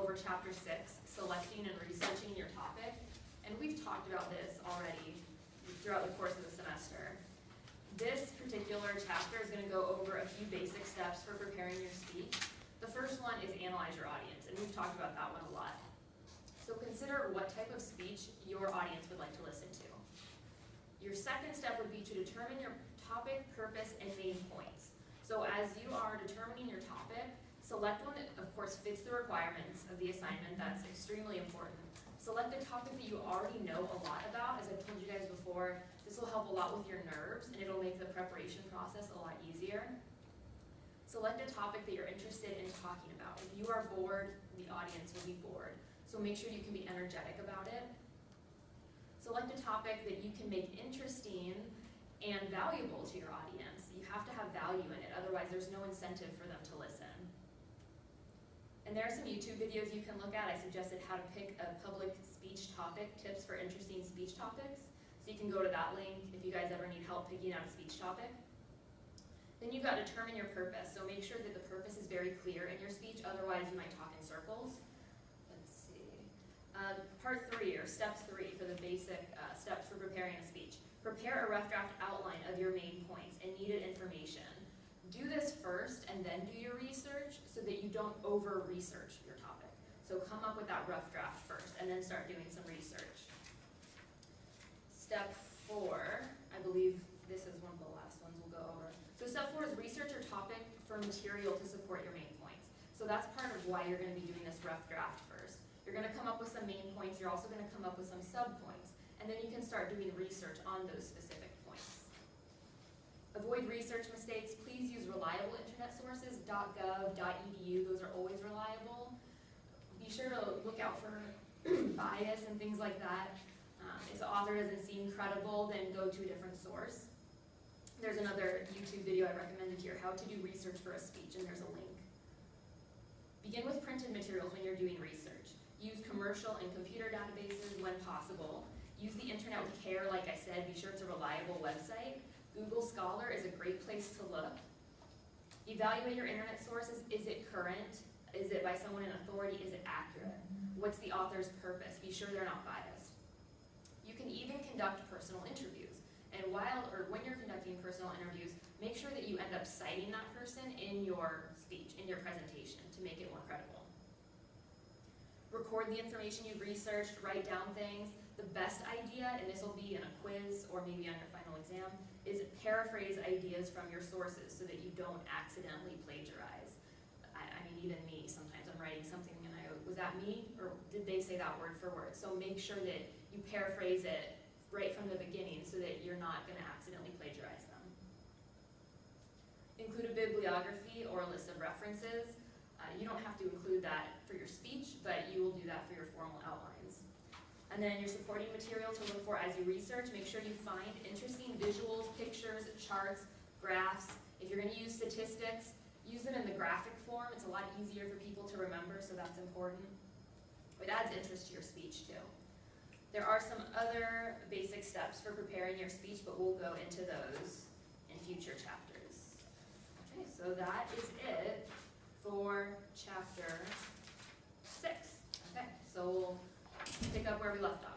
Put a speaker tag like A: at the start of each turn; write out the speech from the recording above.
A: over Chapter 6, selecting and researching your topic. And we've talked about this already throughout the course of the semester. This particular chapter is going to go over a few basic steps for preparing your speech. The first one is analyze your audience, and we've talked about that one a lot. So consider what type of speech your audience would like to listen to. Your second step would be to determine your topic, purpose, and main points. So as you are determining your topic, select one that, of course, fits the requirements of the assignment. That's extremely important. Select a topic that you already know a lot about. As I've told you guys before, this will help a lot with your nerves, and it'll make the preparation process a lot easier. Select a topic that you're interested in talking about. If you are bored, the audience will be bored. So make sure you can be energetic about it. Select a topic that you can make interesting and valuable to your audience. You have to have value in it, otherwise there's no incentive for them to listen. And there are some YouTube videos you can look at. I suggested how to pick a public speech topic, tips for interesting speech topics. So you can go to that link if you guys ever need help picking out a speech topic. Then you've got to determine your purpose. So make sure that the purpose is very clear in your speech, otherwise you might talk in circles. Let's see. Part 3, or step 3 for the basic steps for preparing a speech. Prepare a rough draft outline of your main points and needed information. Do this first and then do your research so that you don't over-research your topic. So come up with that rough draft first and then start doing some research. Step 4, I believe this is one of the last ones we'll go over. So step 4 is research your topic for material to support your main points. So that's part of why you're going to be doing this rough draft first. You're going to come up with some main points, you're also going to come up with some sub-points, and then you can start doing research on those specific points. Avoid research mistakes. Please use reliable internet sources, .gov, .edu, those are always reliable. Be sure to look out for bias and things like that. If the author doesn't seem credible, then go to a different source. There's another YouTube video I recommended here, how to do research for a speech, and there's a link. Begin with printed materials when you're doing research. Use commercial and computer databases when possible. Use the internet with care, like I said, be sure it's a reliable website. Google Scholar is a great place to look. Evaluate your internet sources. Is it current? Is it by someone in authority? Is it accurate? What's the author's purpose? Be sure they're not biased. You can even conduct personal interviews. And when you're conducting personal interviews, make sure that you end up citing that person in your speech, in your presentation, to make it more credible. Record the information you've researched, write down things. The best idea, and this will be in a quiz or maybe on your final exam, is paraphrase ideas from your sources so that you don't accidentally plagiarize. I mean, even me, sometimes I'm writing something and I go, was that me? Or did they say that word for word? So make sure that you paraphrase it right from the beginning so that you're not going to accidentally plagiarize them. Include a bibliography or a list of references. You don't have to include that for your speech, but you will do that for your formal outlines. And then your supporting material to look for as you research, make sure you find interesting visuals, pictures, charts, graphs. If you're going to use statistics, use them in the graphic form. It's a lot easier for people to remember, so that's important. It adds interest to your speech too. There are some other basic steps for preparing your speech, but we'll go into those in future chapters. Okay, so that is it for chapter 6. Okay, so we'll pick up where we left off.